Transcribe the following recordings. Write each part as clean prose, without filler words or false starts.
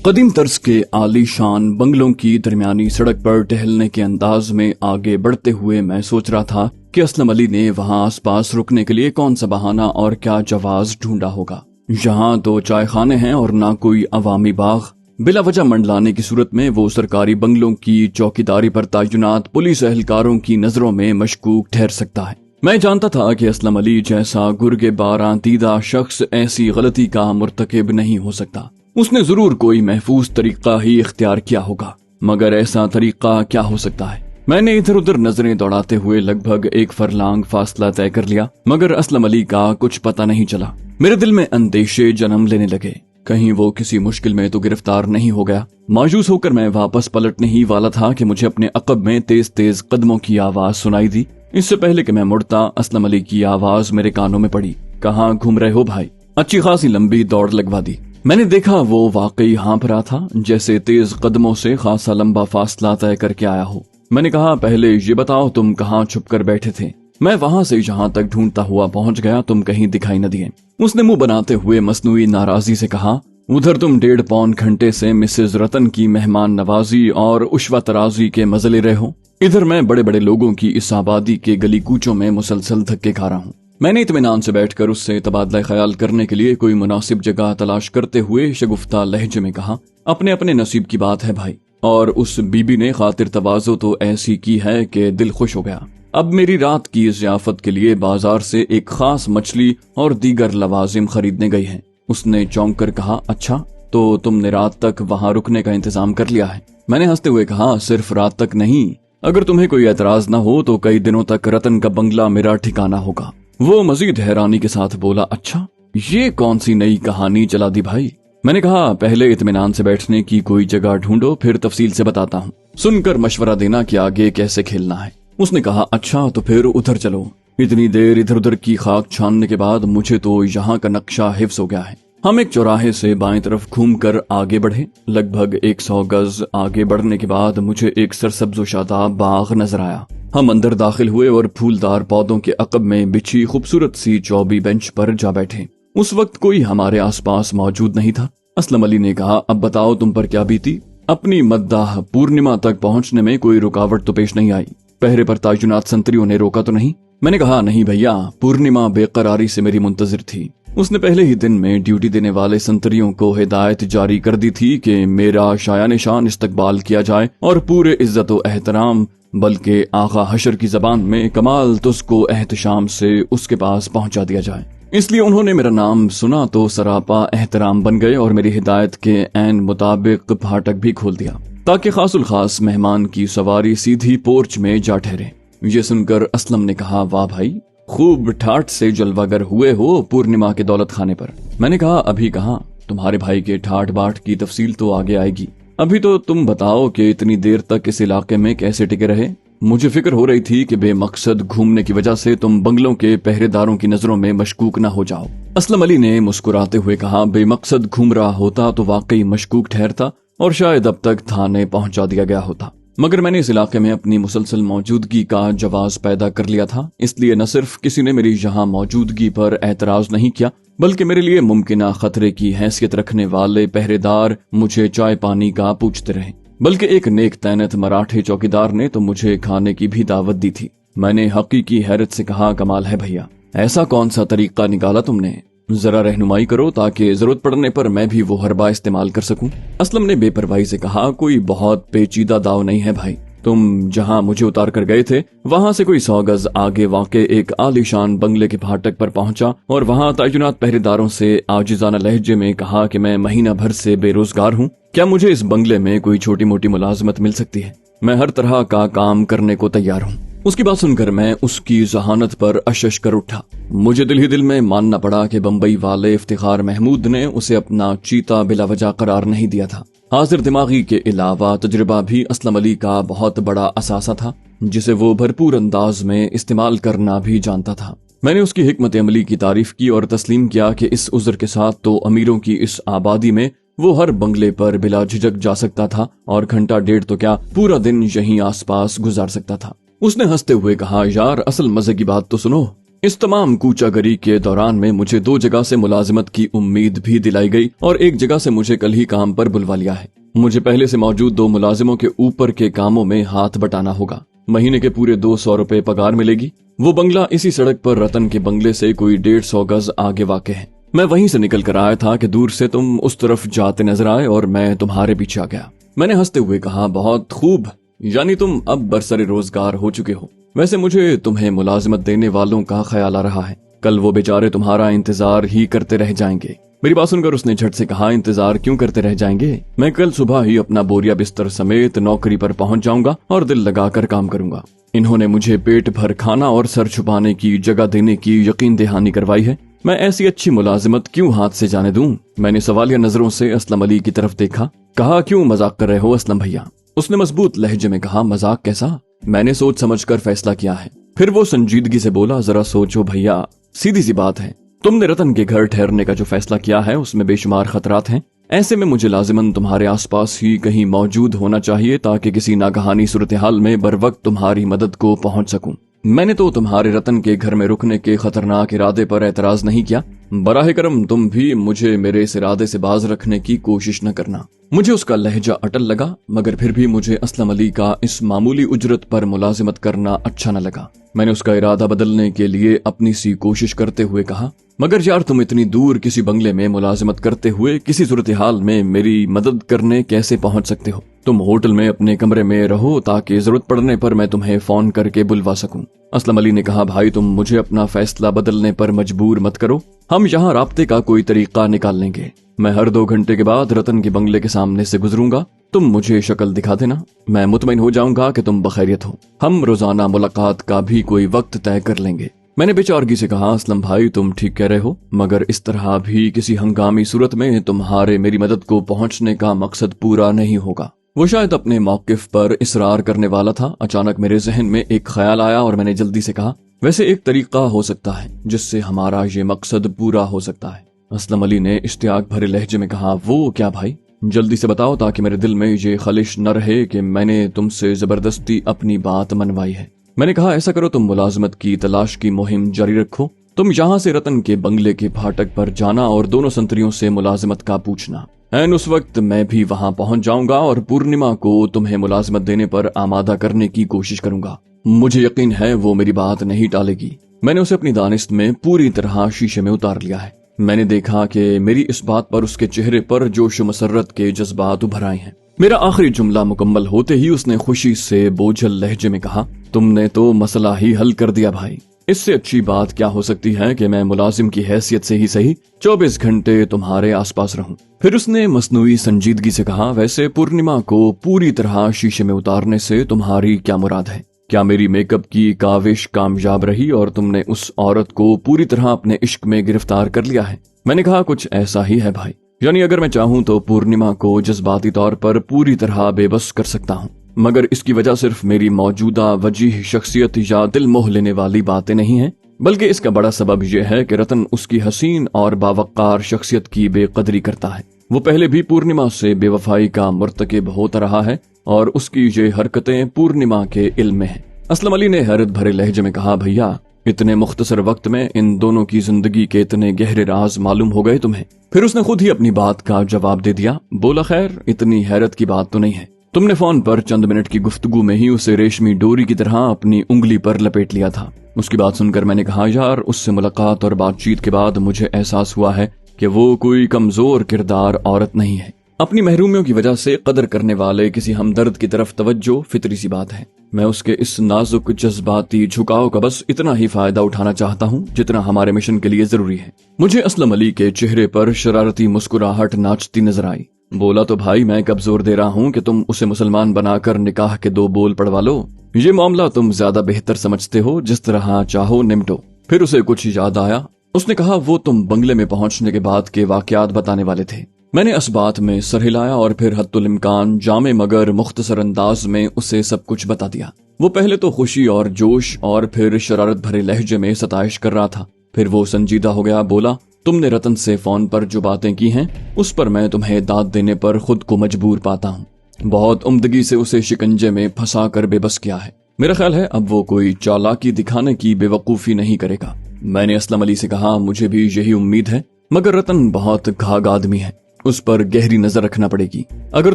قدیم طرز کے عالی شان بنگلوں کی درمیانی سڑک پر ٹہلنے کے انداز میں آگے بڑھتے ہوئے میں سوچ رہا تھا کہ اسلم علی نے وہاں آس پاس رکنے کے لیے کون سا بہانہ اور کیا جواز ڈھونڈا ہوگا۔ یہاں تو چائے خانے ہیں اور نہ کوئی عوامی باغ۔ بلا وجہ منڈلانے کی صورت میں وہ سرکاری بنگلوں کی چوکیداری پر تعینات پولیس اہلکاروں کی نظروں میں مشکوک ٹھہر سکتا ہے۔ میں جانتا تھا کہ اسلم علی جیسا گرگ باراں دیدہ شخص ایسی غلطی کا مرتکب نہیں ہو سکتا۔ اس نے ضرور کوئی محفوظ طریقہ ہی اختیار کیا ہوگا، مگر ایسا طریقہ کیا ہو سکتا ہے؟ میں نے ادھر ادھر نظریں دوڑاتے ہوئے لگ بھگ 1 فرلانگ فاصلہ طے کر لیا، مگر اسلم علی کا کچھ پتہ نہیں چلا۔ میرے دل میں اندیشے جنم لینے لگے، کہیں وہ کسی مشکل میں تو گرفتار نہیں ہو گیا۔ مایوس ہو کر میں واپس پلٹنے ہی والا تھا کہ مجھے اپنے عقب میں تیز تیز قدموں کی آواز سنائی دی۔ اس سے پہلے کہ میں مڑتا، اسلم علی کی آواز میرے کانوں میں پڑی۔ کہاں گھوم رہے ہو بھائی؟ اچھی خاصی لمبی دوڑ لگوا دی۔ میں نے دیکھا وہ واقعی ہانپ رہا تھا، جیسے تیز قدموں سے خاصا لمبا فاصلہ طے کر کے آیا ہو۔ میں نے کہا، پہلے یہ بتاؤ تم کہاں چھپ کر بیٹھے تھے؟ میں وہاں سے جہاں تک ڈھونڈتا ہوا پہنچ گیا، تم کہیں دکھائی نہ دیے۔ اس نے منہ بناتے ہوئے مصنوعی ناراضی سے کہا، ادھر تم 1.5 پون گھنٹے سے مسز رتن کی مہمان نوازی اور اشوا ترازی کے مزے لے رہے ہو، ادھر میں بڑے بڑے لوگوں کی اس آبادی کے گلی کوچوں میں مسلسل دھکے کھا رہا ہوں۔ میں نے اطمینان سے بیٹھ کر اس سے تبادلہ خیال کرنے کے لیے کوئی مناسب جگہ تلاش کرتے ہوئے شگفتہ لہجے میں کہا، اپنے اپنے نصیب کی بات ہے بھائی، اور اس بی بی نے خاطر تواضع تو ایسی کی ہے کہ دل خوش ہو گیا۔ اب میری رات کی ضیافت کے لیے بازار سے ایک خاص مچھلی اور دیگر لوازم خریدنے گئی ہے۔ اس نے چونک کر کہا، اچھا تو تم نے رات تک وہاں رکنے کا انتظام کر لیا ہے؟ میں نے ہنستے ہوئے کہا، صرف رات تک نہیں، اگر تمہیں کوئی اعتراض نہ ہو تو کئی دنوں تک رتن کا بنگلہ میرا ٹھکانہ ہوگا۔ وہ مزید حیرانی کے ساتھ بولا، اچھا یہ کون سی نئی کہانی چلا دی بھائی؟ میں نے کہا، پہلے اطمینان سے بیٹھنے کی کوئی جگہ ڈھونڈو، پھر تفصیل سے بتاتا ہوں، سن کر مشورہ دینا کہ آگے کیسے کھیلنا ہے۔ اس نے کہا، اچھا تو پھر ادھر چلو۔ اتنی دیر ادھر ادھر کی خاک چھاننے کے بعد مجھے تو یہاں کا نقشہ حفظ ہو گیا ہے۔ ہم ایک چوراہے سے بائیں طرف گھوم کر آگے بڑھے۔ لگ بھگ 100 گز آگے بڑھنے کے بعد مجھے ایک سرسبز و شاداب باغ نظر آیا۔ ہم اندر داخل ہوئے اور پھولدار پودوں کے عقب میں بچھی خوبصورت سی چوبی بینچ پر جا بیٹھے۔ اس وقت کوئی ہمارے آس پاس موجود نہیں تھا۔ اسلم علی نے کہا، اب بتاؤ تم پر کیا بیتی؟ اپنی مداح پورنیما تک پہنچنے میں کوئی رکاوٹ تو پیش نہیں آئی؟ پہرے پر تعینات سنتریوں نے روکا تو نہیں؟ میں نے کہا، نہیں بھیا، پورنیما بے قراری سے میری منتظر تھی۔ اس نے پہلے ہی دن میں ڈیوٹی دینے والے سنتریوں کو ہدایت جاری کر دی تھی کہ میرا شایع نشان استقبال کیا جائے اور پورے عزت و احترام، بلکہ آغا حشر کی زبان میں کمال تس کو احتشام سے اس کے پاس پہنچا دیا جائے۔ اس لیے انہوں نے میرا نام سنا تو سراپا احترام بن گئے اور میری ہدایت کے عین مطابق پھاٹک بھی کھول دیا تاکہ خاص الخاص مہمان کی سواری سیدھی پورچ میں جا ٹھہرے۔ یہ سن کر اسلم نے کہا، واہ بھائی، خوب ٹھاٹ سے جلوہ گر ہوئے ہو پورنیما کے دولت خانے پر۔ میں نے کہا، ابھی کہاں، تمہارے بھائی کے ٹھاٹ باٹ کی تفصیل تو آگے آئے گی، ابھی تو تم بتاؤ کہ اتنی دیر تک اس علاقے میں کیسے ٹکے رہے؟ مجھے فکر ہو رہی تھی کہ بے مقصد گھومنے کی وجہ سے تم بنگلوں کے پہرے داروں کی نظروں میں مشکوک نہ ہو جاؤ۔ اسلم علی نے مسکراتے ہوئے کہا، بے مقصد گھوم رہا ہوتا تو واقعی مشکوک ٹھہرتا اور شاید اب تک تھانے پہنچا دیا گیا ہوتا، مگر میں نے اس علاقے میں اپنی مسلسل موجودگی کا جواز پیدا کر لیا تھا، اس لیے نہ صرف کسی نے میری یہاں موجودگی پر اعتراض نہیں کیا، بلکہ میرے لیے ممکنہ خطرے کی حیثیت رکھنے والے پہرے دار مجھے چائے پانی کا پوچھتے رہے، بلکہ ایک نیک تینت مراٹھے چوکیدار نے تو مجھے کھانے کی بھی دعوت دی تھی۔ میں نے حقیقی حیرت سے کہا، کمال ہے بھیا، ایسا کون سا طریقہ نکالا تم نے؟ ذرا رہنمائی کرو تاکہ ضرورت پڑنے پر میں بھی وہ حربہ استعمال کر سکوں۔ اسلم نے بے پرواہی سے کہا، کوئی بہت پیچیدہ داؤ نہیں ہے بھائی، تم جہاں مجھے اتار کر گئے تھے وہاں سے کوئی 100 گز آگے واقع ایک عالی شان بنگلے کے پھاٹک پر پہنچا اور وہاں تعینات پہرے داروں سے عاجزانہ لہجے میں کہا کہ میں مہینہ بھر سے بے روزگار ہوں، کیا مجھے اس بنگلے میں کوئی چھوٹی موٹی ملازمت مل سکتی ہے؟ میں ہر طرح کا کام کرنے کو تیار ہوں۔ اس کی بات سن کر میں اس کی ذہانت پر اشش کر اٹھا۔ مجھے دل ہی دل میں ماننا پڑا کہ بمبئی والے افتخار محمود نے اسے اپنا چیتا بلا وجہ قرار نہیں دیا تھا۔ حاضر دماغی کے علاوہ تجربہ بھی اسلم علی کا بہت بڑا اثاثہ تھا، جسے وہ بھرپور انداز میں استعمال کرنا بھی جانتا تھا۔ میں نے اس کی حکمت عملی کی تعریف کی اور تسلیم کیا کہ اس عذر کے ساتھ تو امیروں کی اس آبادی میں وہ ہر بنگلے پر بلا جھجک جا سکتا تھا اور گھنٹہ 1.5 تو کیا پورا دن یہیں آس پاس گزار سکتا تھا۔ اس نے ہنستے ہوئے کہا، یار اصل مزے کی بات تو سنو، इस तमाम कूचागरी के दौरान में मुझे 2 जगह से मुलाजिमत की उम्मीद भी दिलाई गई और एक जगह से मुझे कल ही काम पर बुलवा लिया है। मुझे पहले से मौजूद 2 मुलाजिमों के ऊपर के कामों में हाथ बटाना होगा। महीने के पूरे 200 रुपए पगार मिलेगी। वो बंगला इसी सड़क पर रतन के बंगले से कोई 150 गज आगे वाक़ है। मैं वहीं से निकल कर आया था कि दूर से तुम उस तरफ जाते नजर आए और मैं तुम्हारे पीछे आ गया। मैंने हंसते हुए कहा, बहुत खूब, यानी तुम अब बरसरे रोजगार हो चुके हो। वैसे मुझे तुम्हें मुलाजिमत देने वालों का ख्याल आ रहा है, कल वो बेचारे तुम्हारा इंतजार ही करते रह जाएंगे। मेरी बात सुनकर उसने झट से कहा, इंतजार क्यों करते रह जाएंगे? मैं कल सुबह ही अपना बोरिया बिस्तर समेत नौकरी पर पहुंच जाऊंगा और दिल लगाकर काम करूंगा। इन्होंने मुझे पेट भर खाना और सर छुपाने की जगह देने की यकीन दहानी करवाई है। मैं ऐसी अच्छी मुलाजिमत क्यों हाथ से जाने दूं? मैंने सवालिया नजरों से असलम अली की तरफ देखा। कहा, क्यों मजाक कर रहे हो असलम भैया? उसने मजबूत लहजे में कहा, मजाक कैसा? मैंने सोच समझ कर फैसला किया है। फिर वो संजीदगी से बोला, जरा सोचो भैया, सीधी सी बात है, तुमने रतन के घर ठहरने का जो फैसला किया है उसमें बेशुमार खतरात हैं। ऐसे में मुझे लाजिमन तुम्हारे आसपास ही कहीं मौजूद होना चाहिए ताकि किसी नागहानी सूरत हाल में बर वक्त तुम्हारी मदद को पहुंच सकूं। मैंने तो तुम्हारे रतन के घर में रुकने के खतरनाक इरादे पर एतराज नहीं किया। बराह करम तुम भी मुझे मेरे इस इरादे से बाज रखने की कोशिश न करना। मुझे उसका लहजा अटल लगा, मगर फिर भी मुझे असलम अली का इस मामूली उजरत पर मुलाजिमत करना अच्छा न लगा। मैंने उसका इरादा बदलने के लिए अपनी सी कोशिश करते हुए कहा, मगर यार तुम इतनी दूर किसी बंगले में मुलाजिमत करते हुए किसी सूरत हाल में मेरी मदद करने कैसे पहुंच सकते हो? तुम होटल में अपने कमरे में रहो ताकि जरूरत पड़ने पर मैं तुम्हें फोन करके बुलवा सकूं। असलम अली ने कहा, भाई तुम मुझे अपना फैसला बदलने पर मजबूर मत करो, हम यहाँ राब्ते का कोई तरीका निकाल लेंगे। मैं हर 2 घंटे के बाद रतन के बंगले के सामने से गुजरूंगा, तुम मुझे शक्ल दिखा देना, मैं मुतमईन हो जाऊंगा कि तुम बखैरियत हो। हम रोजाना मुलाकात का भी कोई वक्त तय कर लेंगे। मैंने बेचारगी से कहा, असलम भाई तुम ठीक कह रहे हो, मगर इस तरह भी किसी हंगामी सूरत में तुम्हारे मेरी मदद को पहुंचने का मकसद पूरा नहीं होगा। वो शायद अपने मौकिफ पर इसरार करने वाला था। अचानक मेरे जहन में एक ख्याल आया और मैंने जल्दी से कहा, वैसे एक तरीका हो सकता है जिससे हमारा ये मकसद पूरा हो सकता है। असलम अली ने इश्तियाक भरे लहजे में कहा, वो क्या भाई? जल्दी से बताओ ताकि मेरे दिल में ये खलिश न रहे कि मैंने तुमसे जबरदस्ती अपनी बात मनवाई है। मैंने कहा, ऐसा करो तुम मुलाजिमत की तलाश की मुहिम जारी रखो। तुम यहाँ से रतन के बंगले के फाटक पर जाना और दोनों संतरियों से मुलाजिमत का पूछना। एन उस वक्त मैं भी वहाँ पहुंच जाऊंगा और पूर्णिमा को तुम्हें मुलाजिमत देने पर आमादा करने की कोशिश करूंगा। मुझे यकीन है वो मेरी बात नहीं टालेगी। मैंने उसे अपनी दानिश में पूरी तरह शीशे में उतार लिया है। मैंने देखा कि मेरी इस बात पर उसके चेहरे पर जोश मसर्रत के जज्बात उभर आए हैं। मेरा आखिरी जुमला मुकम्मल होते ही उसने खुशी से बोझल लहजे में कहा, तुमने तो मसला ही हल कर दिया भाई। इससे अच्छी बात क्या हो सकती है कि मैं मुलाजिम की हैसियत से ही सही 24 घंटे तुम्हारे आसपास रहूं। फिर उसने मसनूई संजीदगी से कहा, वैसे पूर्णिमा को पूरी तरह शीशे में उतारने से तुम्हारी क्या मुराद है? क्या मेरी मेकअप की काविश कामयाब रही और तुमने उस औरत को पूरी तरह अपने इश्क में गिरफ्तार कर लिया है? मैंने कहा, कुछ ऐसा ही है भाई। यानी अगर मैं चाहूं तो पूर्णिमा को जज्बाती तौर पर पूरी तरह बेबस कर सकता हूं, मगर इसकी वजह सिर्फ मेरी मौजूदा वजीह शख्सियत या दिल मोह लेने वाली बातें नहीं है, बल्कि इसका बड़ा सबब यह है कि रतन उसकी हसीन और बावकार शख्सियत की बेकदरी करता है। वो पहले भी पूर्णिमा से बेवफाई का मुर्तकिब होता रहा है और उसकी ये हरकतें पूर्णिमा के इल्म में है। असलम अली ने हैरत भरे लहजे में कहा, भैया इतने मुख्तसर वक्त में इन दोनों की जिंदगी के इतने गहरे राज मालूम हो गए तुम्हें? फिर उसने खुद ही अपनी बात का जवाब दे दिया, बोला, खैर इतनी हैरत की बात तो नहीं है। तुमने फोन पर चंद मिनट की गुफ्तगू में ही उसे रेशमी डोरी की तरह अपनी उंगली पर लपेट लिया था। उसकी बात सुनकर मैंने कहा, यार उससे मुलाकात और बातचीत के बाद मुझे एहसास हुआ है कि वो कोई कमजोर किरदार औरत नहीं है। अपनी महरूमियों की वजह से कदर करने वाले किसी हमदर्द की तरफ तवज्जो फितरी सी बात है। मैं उसके इस नाजुक जज्बाती झुकाव का बस इतना ही फायदा उठाना चाहता हूँ जितना हमारे मिशन के लिए जरूरी है। मुझे असलम अली के चेहरे पर शरारती मुस्कुराहट नाचती नजर आई। बोला, तो भाई मैं कब जोर दे रहा हूँ कि तुम उसे मुसलमान बनाकर निकाह के 2 बोल पढ़वा लो। ये मामला तुम ज्यादा बेहतर समझते हो, जिस तरह चाहो निमटो। फिर उसे कुछ याद आया। उसने कहा, वो तुम बंगले में पहुंचने के बाद के वाकयात बताने वाले थे। मैंने इस बात में सर हिलाया और फिर हद्दुल इम्कान जामे मगर मुख्तसर अंदाज में उसे सब कुछ बता दिया। वो पहले तो खुशी और जोश और फिर शरारत भरे लहजे में सताइश कर रहा था। फिर वो संजीदा हो गया। बोला, तुमने रतन से फोन पर जो बातें की हैं उस पर मैं तुम्हें दाद देने पर खुद को मजबूर पाता हूँ। बहुत उम्दगी से उसे शिकंजे में फंसा कर बेबस किया है। मेरा ख्याल है अब वो कोई चालाकी दिखाने की बेवकूफी नहीं करेगा। मैंने असलम अली से कहा, मुझे भी यही उम्मीद है, मगर रतन बहुत घाघ आदमी है, उस पर गहरी नजर रखना पड़ेगी। अगर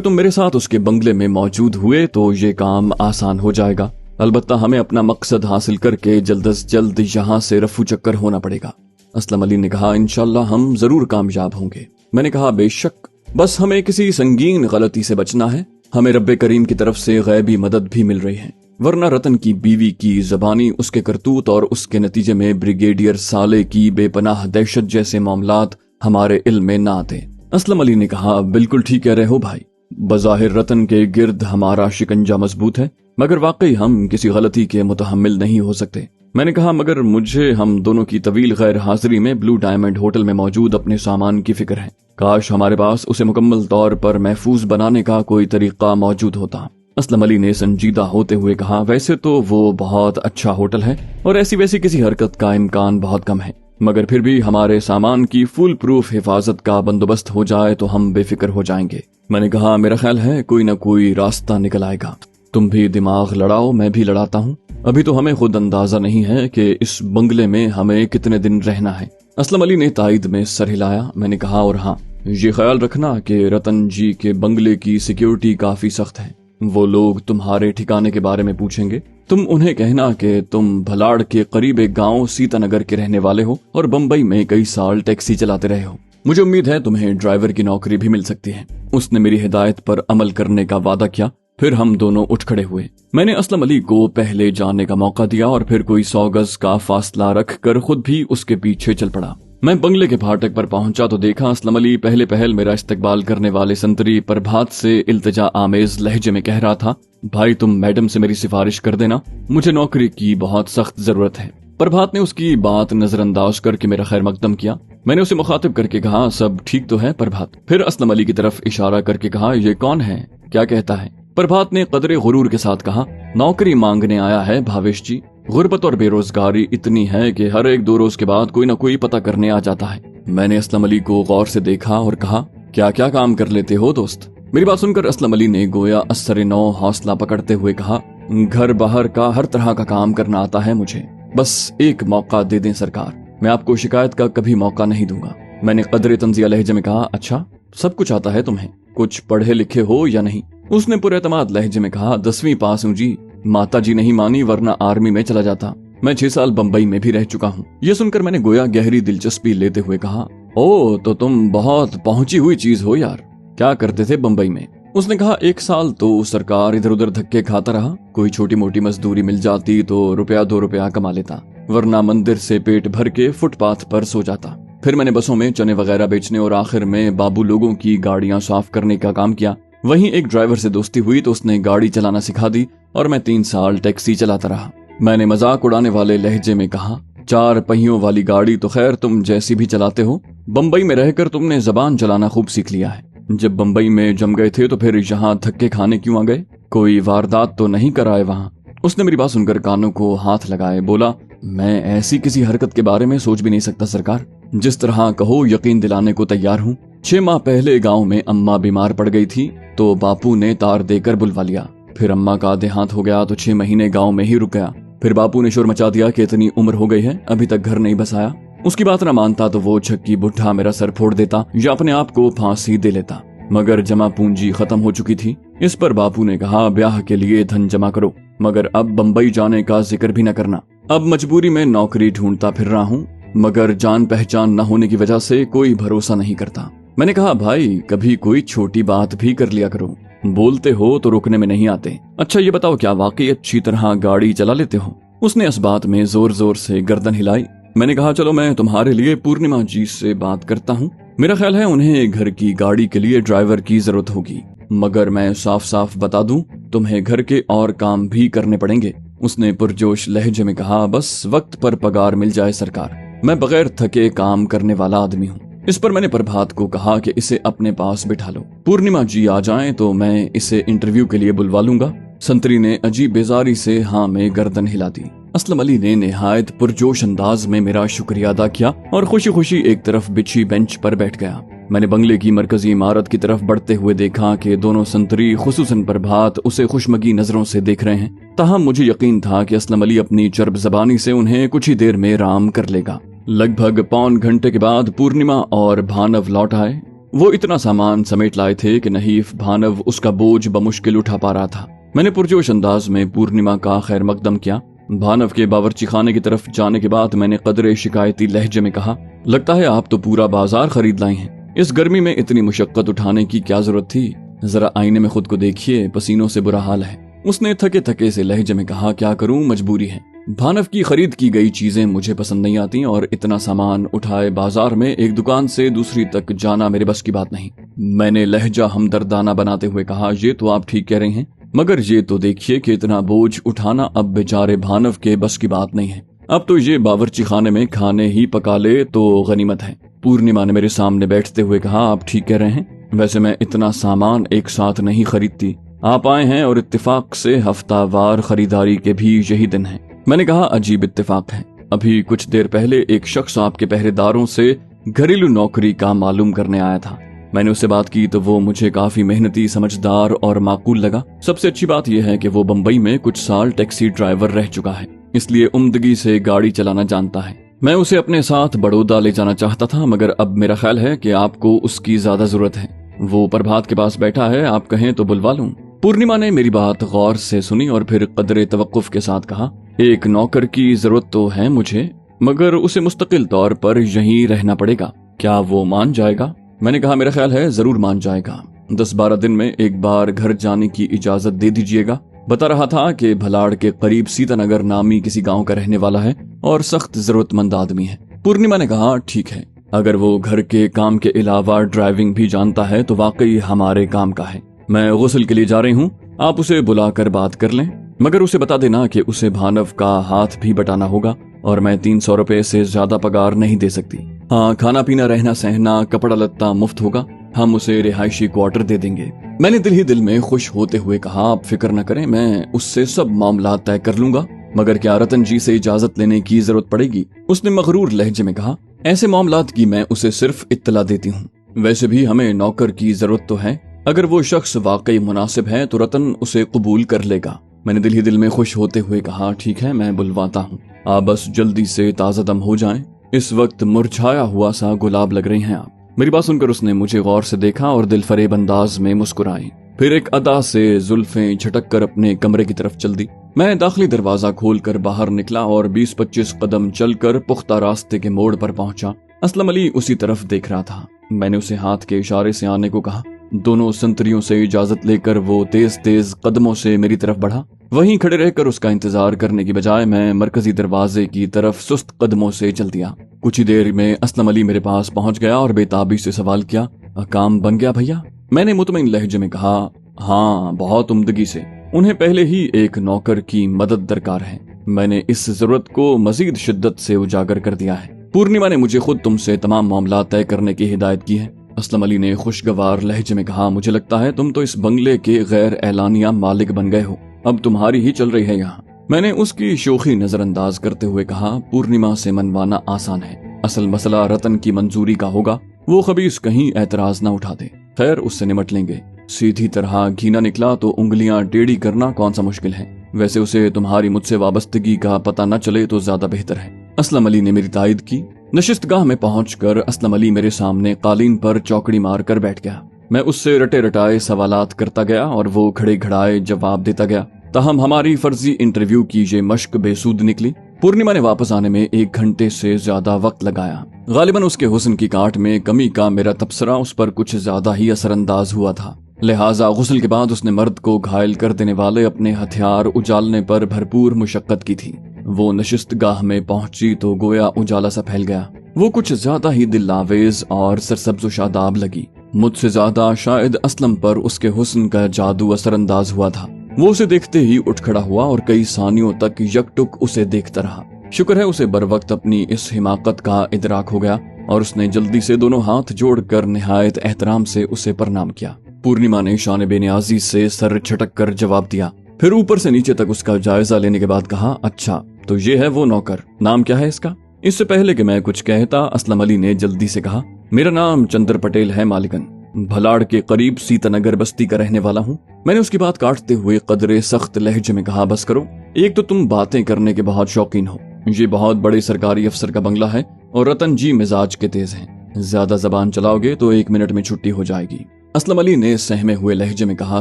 तुम मेरे साथ उसके बंगले में मौजूद हुए तो ये काम आसान हो जाएगा। अलबत्ता हमें अपना मकसद हासिल करके जल्द से जल्द यहाँ से रफू चक्कर होना पड़ेगा। असलम अली ने कहा, इंशाल्लाह हम जरूर कामयाब होंगे। मैंने कहा, बेशक, बस हमें किसी संगीन गलती से बचना है। हमें रब्बे करीम की तरफ से गैबी मदद भी मिल रही है, वरना रतन की बीवी की जबानी, उसके करतूत और उसके नतीजे में ब्रिगेडियर साले की बेपनाह दहशत जैसे मामलात हमारे इल्म में न आते। असलम अली ने कहा, बिल्कुल ठीक कह रहे हो भाई। बज़ाहिर रतन के गिर्द हमारा शिकंजा मजबूत है, मगर वाकई हम किसी गलती के मुतहम्मिल नहीं हो सकते। मैंने कहा, मगर मुझे हम दोनों की तवील गैर हाजिरी में ब्लू डायमंड होटल में मौजूद अपने सामान की फिक्र है। काश हमारे पास उसे मुकम्मल तौर पर महफूज बनाने का कोई तरीका मौजूद होता। असलम अली ने संजीदा होते हुए कहा, वैसे तो वो बहुत अच्छा होटल है और ऐसी वैसी किसी हरकत का इम्कान बहुत कम है, मगर फिर भी हमारे सामान की फुल प्रूफ हिफाजत का बंदोबस्त हो जाए तो हम बेफिक्र हो जाएंगे। मैंने कहा, मेरा ख्याल है कोई न कोई रास्ता निकल आएगा। तुम भी दिमाग लड़ाओ, मैं भी लड़ाता हूँ। अभी तो हमें खुद अंदाजा नहीं है कि इस बंगले में हमें कितने दिन रहना है। असलम अली ने तायद में सर हिलाया। मैंने कहा, और हाँ, ये ख्याल रखना कि रतन जी के बंगले की सिक्योरिटी काफी सख्त है। वो लोग तुम्हारे ठिकाने के बारे में पूछेंगे। तुम उन्हें कहना कि तुम भलाड़ के करीब एक गांव सीतानगर के रहने वाले हो और बम्बई में कई साल टैक्सी चलाते रहे हो। मुझे उम्मीद है तुम्हें ड्राइवर की नौकरी भी मिल सकती है। उसने मेरी हिदायत पर अमल करने का वादा किया। फिर हम दोनों उठ खड़े हुए। मैंने असलम अली को पहले जाने का मौका दिया और फिर कोई 100 गज का फासला रख कर खुद भी उसके पीछे चल पड़ा। मैं बंगले के फाटक पर पहुंचा तो देखा असलम अली पहले पहल मेरा इस्तकबाल करने वाले संतरी प्रभात से इल्तिजा आमेज लहजे में कह रहा था, भाई तुम मैडम से मेरी सिफारिश कर देना, मुझे नौकरी की बहुत सख्त जरूरत है। प्रभात ने उसकी बात नजरअंदाज करके मेरा खैर मकदम किया। मैंने उसे मुखातिब करके कहा, सब ठीक तो है प्रभात? फिर असलम अली की तरफ इशारा करके कहा, ये कौन है, क्या कहता है? प्रभात ने कदरे गुरूर के साथ कहा, नौकरी मांगने आया है भावेश जी। गुर्बत और बेरोजगारी इतनी है कि हर एक 2 रोज के बाद कोई न कोई पता करने आ जाता है। मैंने असलम अली को गौर से देखा और कहा, क्या क्या काम कर लेते हो दोस्त? मेरी बात सुनकर असलम अली ने गोया असरे नौ हौसला पकड़ते हुए कहा, घर बाहर का हर तरह का काम करना आता है मुझे, बस एक मौका दे दें सरकार, मैं आपको शिकायत का कभी मौका नहीं दूंगा। मैंने कदरे तंजिया लहजे में कहा, अच्छा सब कुछ आता है तुम्हें, कुछ पढ़े लिखे हो या नहीं? उसने पूरे एतमाद लहजे में कहा, 10वीं पास हूँ जी, माता जी नहीं मानी वरना आर्मी में चला जाता। मैं 6 साल बम्बई में भी रह चुका हूँ। ये सुनकर मैंने गोया गहरी दिलचस्पी लेते हुए कहा, ओ तो तुम बहुत पहुंची हुई चीज हो यार, क्या करते थे बम्बई में? उसने कहा, 1 साल तो सरकार इधर उधर धक्के खाता रहा, कोई छोटी मोटी मजदूरी मिल जाती तो ₹1-2 कमा लेता, वरना मंदिर से पेट भर के फुटपाथ पर सो जाता। फिर मैंने बसों में चने वगैरह बेचने और आखिर में बाबू लोगों की गाड़ियां साफ करने का काम किया। वहीं एक ड्राइवर से दोस्ती हुई तो उसने गाड़ी चलाना सिखा दी और मैं 3 साल टैक्सी चलाता रहा। मैंने मजाक उड़ाने वाले लहजे में कहा, 4 पहियों वाली गाड़ी तो खैर तुम जैसी भी चलाते हो, बम्बई में रहकर तुमने जबान चलाना खूब सीख लिया है। जब बम्बई में जम गए थे तो फिर यहाँ धक्के खाने क्यों आ गए? कोई वारदात तो नहीं कराए वहाँ? उसने मेरी बात सुनकर कानों को हाथ लगाए बोला, मैं ऐसी किसी हरकत के बारे में सोच भी नहीं सकता सरकार, जिस तरह कहो यकीन दिलाने को तैयार हूँ। 6 माह पहले गांव में अम्मा बीमार पड़ गई थी तो बापू ने तार देकर बुलवा लिया। फिर अम्मा का देहांत हो गया तो 6 महीने गांव में ही रुक गया। फिर बापू ने शोर मचा दिया कि इतनी उम्र हो गई है अभी तक घर नहीं बसाया। उसकी बात न मानता तो वो झक्की बुढ़ा मेरा सर फोड़ देता या अपने आप को फांसी दे लेता, मगर जमा पूंजी खत्म हो चुकी थी। इस पर बापू ने कहा, ब्याह के लिए धन जमा करो, मगर अब बम्बई जाने का जिक्र भी न करना। अब मजबूरी में नौकरी ढूंढता फिर रहा हूँ, मगर जान पहचान न होने की वजह से कोई भरोसा नहीं करता। मैंने कहा, भाई कभी कोई छोटी बात भी कर लिया करो, बोलते हो तो रुकने में नहीं आते। अच्छा ये बताओ, क्या वाकई अच्छी तरह गाड़ी चला लेते हो? उसने इस बात में जोर जोर से गर्दन हिलाई। मैंने कहा, चलो मैं तुम्हारे लिए पूर्णिमा जी से बात करता हूँ, मेरा ख्याल है उन्हें घर की गाड़ी के लिए ड्राइवर की जरूरत होगी, मगर मैं साफ साफ बता दूं, तुम्हें घर के और काम भी करने पड़ेंगे। उसने पुरजोश लहजे में कहा, बस वक्त पर पगार मिल जाए सरकार, मैं बगैर थके काम करने वाला आदमी हूँ। इस पर मैंने प्रभात को कहा कि इसे अपने पास बिठा लो, पूर्णिमा जी आ जाएं तो मैं इसे इंटरव्यू के लिए बुलवा लूंगा। संतरी ने अजीब बेजारी से हाँ में गर्दन हिला दी। असलम अली ने निहायत पुरजोश अंदाज में मेरा शुक्रिया अदा किया और खुशी खुशी एक तरफ बिछी बेंच पर बैठ गया। मैंने बंगले की मरकजी इमारत की तरफ बढ़ते हुए देखा कि दोनों संतरी खुसूसन प्रभात उसे खुशमगी नजरों से देख रहे हैं। ताहम मुझे यकीन था कि असलम अली अपनी चर्ब जबानी से उन्हें कुछ ही देर में राम कर लेगा। लगभग पौन घंटे के बाद पूर्णिमा और भानव लौट आए। वो इतना सामान समेट लाए थे कि नहीफ भानव उसका बोझ बमुश्किल उठा पा रहा था। मैंने पुरजोश अंदाज में पूर्णिमा का खैर मकदम किया। भानव के बावर्ची खाने की तरफ जाने के बाद मैंने कदरे शिकायती लहजे में कहा, लगता है आप तो पूरा बाजार खरीद लाए हैं। इस गर्मी में इतनी मुशक्कत उठाने की क्या जरूरत थी? जरा आईने में खुद को देखिए, पसीनों से बुरा हाल है। उसने थके थके से लहजे में कहा, क्या करूं, मजबूरी है। भानव की खरीद की गई चीजें मुझे पसंद नहीं आती और इतना सामान उठाए बाजार में एक दुकान से दूसरी तक जाना मेरे बस की बात नहीं। मैंने लहजा हमदर्दाना बनाते हुए कहा, ये तो आप ठीक कह रहे हैं, मगर ये तो देखिए कि इतना बोझ उठाना अब बेचारे भानव के बस की बात नहीं है। अब तो ये बावर्ची खाने में खाने ही पका ले तो गनीमत है। पूर्णिमा ने मेरे सामने बैठते हुए कहा, आप ठीक कह रहे हैं। वैसे मैं इतना सामान एक साथ नहीं खरीदती। आप आए हैं और इत्तेफाक से हफ्तावार खरीदारी के भी यही दिन है। मैंने कहा, अजीब इत्तेफाक है। अभी कुछ देर पहले एक शख्स आपके पहरेदारों से घरेलू नौकरी का मालूम करने आया था। मैंने उससे बात की तो वो मुझे काफी मेहनती, समझदार और माकूल लगा। सबसे अच्छी बात यह है कि वो बम्बई में कुछ साल टैक्सी ड्राइवर रह चुका है, इसलिए उम्दगी से गाड़ी चलाना जानता है। मैं उसे अपने साथ बड़ौदा ले जाना चाहता था, मगर अब मेरा ख्याल है कि आपको उसकी ज्यादा जरूरत है। वो प्रभात के पास बैठा है, आप कहें तो बुलवा लूं। पूर्णिमा ने मेरी बात गौर से सुनी और फिर कदरे तवक्कुफ के साथ कहा, एक नौकर की जरूरत तो है मुझे, मगर उसे मुस्तकिल तौर पर यहीं रहना पड़ेगा। क्या वो मान जाएगा? मैंने कहा, मेरा ख्याल है जरूर मान जाएगा। 10-12 दिन में एक बार घर जाने की इजाजत दे दीजिएगा। बता रहा था कि भलाड़ के करीब सीतानगर नामी किसी गांव का रहने वाला है और सख्त जरूरतमंद आदमी है। पूर्णिमा ने कहा, ठीक है, अगर वो घर के काम के अलावा ड्राइविंग भी जानता है तो वाकई हमारे काम का है। मैं गुस्ल के लिए जा रही हूँ, आप उसे बुलाकर बात कर लें, मगर उसे बता देना कि उसे भानव का हाथ भी बटाना होगा और मैं 300 रुपए से ज्यादा पगार नहीं दे सकती। हाँ, खाना पीना, रहना सहना, कपड़ा लत्ता मुफ्त होगा। हम उसे रिहायशी क्वार्टर दे देंगे। मैंने दिल ही दिल में खुश होते हुए कहा, आप फिक्र न करें, मैं उससे सब मामला तय कर लूंगा। मगर क्या रतन जी से इजाजत लेने की जरूरत पड़ेगी? उसने मगरूर लहजे में कहा, ऐसे मामलात की मैं उसे सिर्फ इत्तला देती हूँ। वैसे भी हमें नौकर की जरूरत तो है। अगर वो शख्स वाकई मुनासिब है तो रतन उसे कबूल कर लेगा। मैंने दिल ही दिल में खुश होते हुए कहा, ठीक है, मैं बुलवाता हूँ। आप बस जल्दी से ताजा दम हो जाएं। इस वक्त मुरझाया हुआ सा गुलाब लग रही हैं आप। मेरी बात सुनकर उसने मुझे गौर से देखा और दिल फरेब अंदाज में मुस्कुराई। फिर एक अदा से जुल्फें झटक कर अपने कमरे की तरफ चल दी। मैं दाखिली दरवाजा खोलकर बाहर निकला और 20-25 कदम चलकर पुख्ता रास्ते के मोड़ पर पहुंचा। असलम अली उसी तरफ देख रहा था। मैंने उसे हाथ के इशारे से आने को कहा। दोनों संतरियों से इजाजत लेकर वो तेज तेज कदमों से मेरी तरफ बढ़ा। वहीं खड़े रहकर उसका इंतजार करने की बजाय मैं मरकजी दरवाजे की तरफ सुस्त कदमों से चल दिया। कुछ ही देर में असलम अली मेरे पास पहुंच गया और बेताबी से सवाल किया, काम बन गया भैया? मैंने मुतमईन लहजे में कहा, हाँ, बहुत उम्दगी से। उन्हें पहले ही एक नौकर की मदद दरकार है। मैंने इस जरूरत को मजीद शिद्दत से उजागर कर दिया है। पूर्णिमा ने मुझे खुद तुमसे तमाम मामला तय करने की हिदायत की है। असलम अली ने खुशगवार लहजे में कहा, मुझे लगता है तुम तो इस बंगले के गैर एलानिया मालिक बन गए हो। अब तुम्हारी ही चल रही है यहाँ। मैंने उसकी शोखी नजरअंदाज करते हुए कहा, पूर्णिमा से मनवाना आसान है, असल मसला रतन की मंजूरी का होगा। वो खबीस कहीं एतराज न उठा दे। खैर, उससे निमट लेंगे। सीधी तरह घी न निकला तो उंगलियां टेढ़ी करना कौन सा मुश्किल है। वैसे उसे तुम्हारी मुझसे वाबस्तगी का पता न चले तो ज्यादा बेहतर है। असलम अली ने मेरी तायद की। नशिस्तगाह में पहुंचकर असलम अली मेरे सामने कालीन पर चौकड़ी मार कर बैठ गया। मैं उससे रटे रटाए सवालात करता गया और वो खड़े खड़ाए जवाब देता गया। ताहम हमारी फर्जी इंटरव्यू की ये मश्क बेसूद निकली। पूर्णिमा ने वापस आने में 1 घंटे से ज्यादा वक्त लगाया। गालिबन उसके हुस्न की काट में कमी का मेरा तबसरा उस पर कुछ ज्यादा ही असरअंदाज हुआ था। लिहाजा गुस्ल के बाद उसने मर्द को घायल कर देने वाले अपने हथियार उजालने पर भरपूर मुशक्कत की थी। वो नशिस्तगाह में पहुंची तो गोया उजाला सा फैल गया। वो कुछ ज्यादा ही दिलावेज और सरसब्ज शादाब लगी। मुझसे ज्यादा शायद असलम पर उसके हुस्न का जादू असरअंदाज हुआ था। वो उसे देखते ही उठ खड़ा हुआ और कई सानियों तक यकटुक उसे देखता रहा। शुक्र है उसे बर वक्त अपनी इस हिमाकत का इदराक हो गया और उसने जल्दी से दोनों हाथ जोड़कर निहायत एहतराम से उसे प्रणाम किया। पूर्णिमा ने शान बेनियाजी से सर झटक कर जवाब दिया। फिर ऊपर से नीचे तक उसका जायजा लेने के बाद कहा, अच्छा तो ये है वो नौकर, नाम क्या है इसका? इससे पहले कि मैं कुछ कहता असलम अली ने जल्दी से कहा, मेरा नाम चंद्र पटेल है मालिकन, भलाड़ के करीब सीतानगर बस्ती का रहने वाला हूँ। मैंने उसकी बात काटते हुए कदरे सख्त लहजे में कहा, बस करो, एक तो तुम बातें करने के बहुत शौकीन हो, ये बहुत बड़े सरकारी अफसर का बंगला है और रतन जी मिजाज के तेज हैं, ज्यादा जबान चलाओगे तो 1 मिनट में छुट्टी हो जाएगी। असलम अली ने सहमे हुए लहजे में कहा,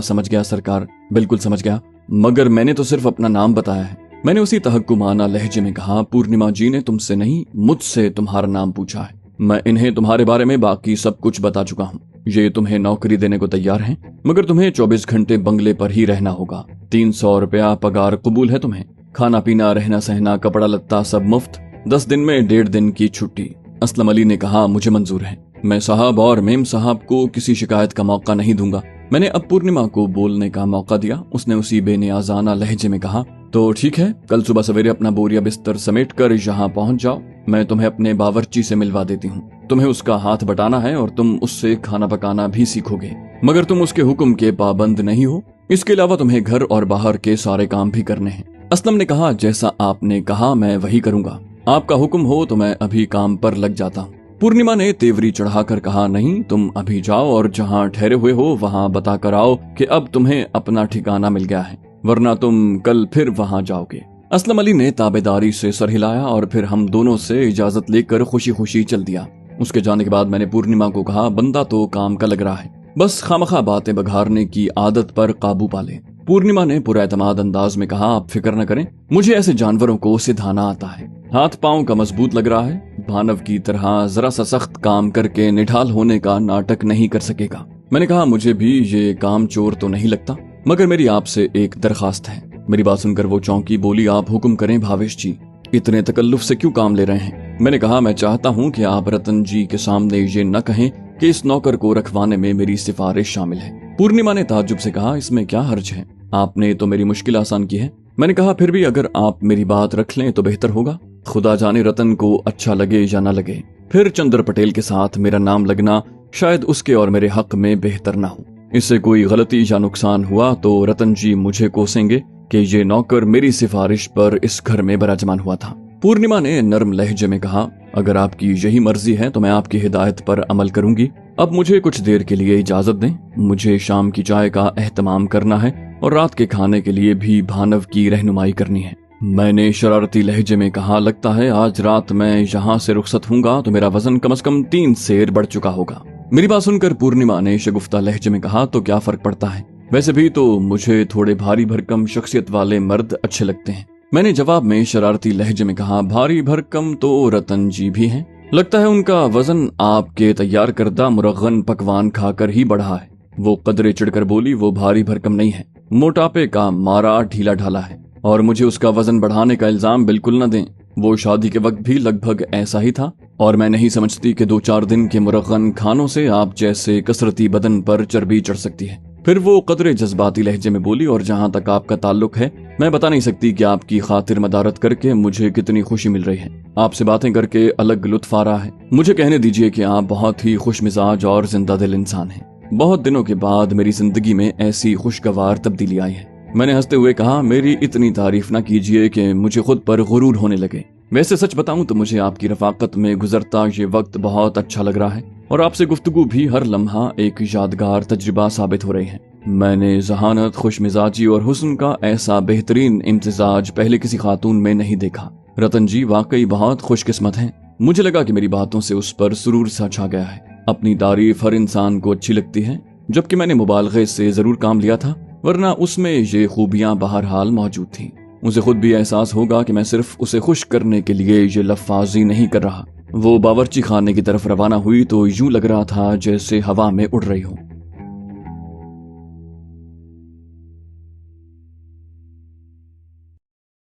समझ गया सरकार, बिल्कुल समझ गया, मगर मैंने तो सिर्फ अपना नाम बताया है। मैंने उसी तहक्कुमाना लहजे में कहा, पूर्णिमा जी ने तुमसे नहीं मुझसे तुम्हारा नाम पूछा है। मैं इन्हें तुम्हारे बारे में बाकी सब कुछ बता चुका हूँ। ये तुम्हें नौकरी देने को तैयार हैं, मगर तुम्हें 24 घंटे बंगले पर ही रहना होगा। 300 रुपया पगार कबूल है तुम्हें, खाना पीना रहना सहना कपड़ा लत्ता सब मुफ्त, 10 दिन में 1.5 दिन की छुट्टी। असलम अली ने कहा, मुझे मंजूर है, मैं साहब और मेम साहब को किसी शिकायत का मौका नहीं दूंगा। मैंने अब पूर्णिमा को बोलने का मौका दिया। उसने उसी बेनियाजाना लहजे में कहा, तो ठीक है, कल सुबह सवेरे अपना बोरिया बिस्तर समेट कर यहाँ पहुँच जाओ, मैं तुम्हें अपने बावर्ची से मिलवा देती हूँ। तुम्हें उसका हाथ बटाना है और तुम उससे खाना पकाना भी सीखोगे, मगर तुम उसके हुक्म के पाबंद नहीं हो। इसके अलावा तुम्हें घर और बाहर के सारे काम भी करने हैं। असलम ने कहा, जैसा आपने कहा मैं वही करूंगा, आपका हुक्म हो तो मैं अभी काम पर लग जाता हूँ। पूर्णिमा ने तेवरी चढ़ाकर कहा, नहीं, तुम अभी जाओ और जहाँ ठहरे हुए हो वहाँ बता कर आओ कि अब तुम्हें अपना ठिकाना मिल गया है, वरना तुम कल फिर वहाँ जाओगे। असलम अली ने ताबेदारी से सर हिलाया और फिर हम दोनों से इजाजत लेकर खुशी खुशी चल दिया। उसके जाने के बाद मैंने पूर्णिमा को कहा, बंदा तो काम का लग रहा है, बस खामखा बातें बघारने की आदत पर काबू पाले। पूर्णिमा ने पुरएतमाद अंदाज में कहा, आप फिक्र न करें, मुझे ऐसे जानवरों को सिधाना आता है, हाथ पांव का मजबूत लग रहा है, भानव की तरह जरा सा सख्त काम करके निढाल होने का नाटक नहीं कर सकेगा। मैंने कहा, मुझे भी ये काम चोर तो नहीं लगता, मगर मेरी आपसे एक दरखास्त है। मेरी बात सुनकर वो चौंकी, बोली, आप हुक्म करें भावेश जी, इतने तकल्लुफ से क्यों काम ले रहे हैं? मैंने कहा, मैं चाहता हूँ कि आप रतन जी के सामने ये न कहें कि इस नौकर को रखवाने में मेरी सिफारिश शामिल है। पूर्णिमा ने ताज्जुब से कहा, इसमें क्या हर्ज है, आपने तो मेरी मुश्किल आसान की है। मैंने कहा, फिर भी अगर आप मेरी बात रख लें तो बेहतर होगा, खुदा जाने रतन को अच्छा लगे या न लगे, फिर चंद्र पटेल के साथ मेरा नाम लगना शायद उसके और मेरे हक में बेहतर न हो। इससे कोई गलती या नुकसान हुआ तो रतन जी मुझे कोसेंगे कि ये नौकर मेरी सिफारिश पर इस घर में बराजमान हुआ था। पूर्णिमा ने नरम लहजे में कहा, अगर आपकी यही मर्जी है तो मैं आपकी हिदायत पर अमल करूंगी। अब मुझे कुछ देर के लिए इजाजत दें, मुझे शाम की चाय का एहतमाम करना है और रात के खाने के लिए भी भानव की रहनुमाई करनी है। मैंने शरारती लहजे में कहा, लगता है आज रात मैं यहाँ से रुखसत हूँगा तो मेरा वजन कम से कम 3 सेर बढ़ चुका होगा। मेरी बात सुनकर पूर्णिमा ने शगुफ्ता लहजे में कहा, तो क्या फर्क पड़ता है, वैसे भी तो मुझे थोड़े भारी भरकम शख्सियत वाले मर्द अच्छे लगते हैं। मैंने जवाब में शरारती लहजे में कहा, भारी भरकम तो रतन जी भी हैं, लगता है उनका वजन आपके तैयार करदा मुरगन पकवान खाकर ही बढ़ा है। वो कदरे चिढ़कर बोली, वो भारी भरकम नहीं है, मोटापे का मारा ढीला ढाला है, और मुझे उसका वजन बढ़ाने का इल्जाम बिल्कुल न दें। वो शादी के वक्त भी लगभग ऐसा ही था, और मैं नहीं समझती कि 2-4 दिन के मुरगन खानों से आप जैसे कसरती बदन पर चर्बी चढ़ सकती है। फिर वो कदरे जज्बाती लहजे में बोली, और जहाँ तक आपका ताल्लुक है, मैं बता नहीं सकती कि आपकी खातिर मदारत करके मुझे कितनी खुशी मिल रही है। आपसे बातें करके अलग लुत्फ आ रहा है। मुझे कहने दीजिए कि आप बहुत ही खुश मिजाज और जिंदा दिल इंसान हैं। बहुत दिनों के बाद मेरी जिंदगी में ऐसी खुशगवार तब्दीली आई है। मैंने हंसते हुए कहा, मेरी इतनी तारीफ न कीजिए कि मुझे खुद पर गुरूर होने लगे। वैसे सच बताऊं तो मुझे आपकी रफाकत में गुजरता ये वक्त बहुत अच्छा लग रहा है, और आपसे गुफ्तगू भी हर लम्हा एक यादगार तजुर्बा साबित हो रही है। मैंने जहानत, खुश मिजाजी और हुस्न का ऐसा बेहतरीन इम्तिजाज पहले किसी खातून में नहीं देखा। रतन जी वाकई बहुत खुशकिस्मत हैं। मुझे लगा कि मेरी बातों से उस पर सुरूर सा छा गया है। अपनी तारीफ हर इंसान को अच्छी लगती है, जबकि मैंने मुबालगे से जरूर काम लिया था, वरना उसमें ये खूबियां बहरहाल मौजूद थीं। उसे खुद भी एहसास होगा कि मैं सिर्फ उसे खुश करने के लिए ये लफ्फाजी नहीं कर रहा। वो बावर्ची खाने की तरफ रवाना हुई तो यूं लग रहा था जैसे हवा में उड़ रही हो।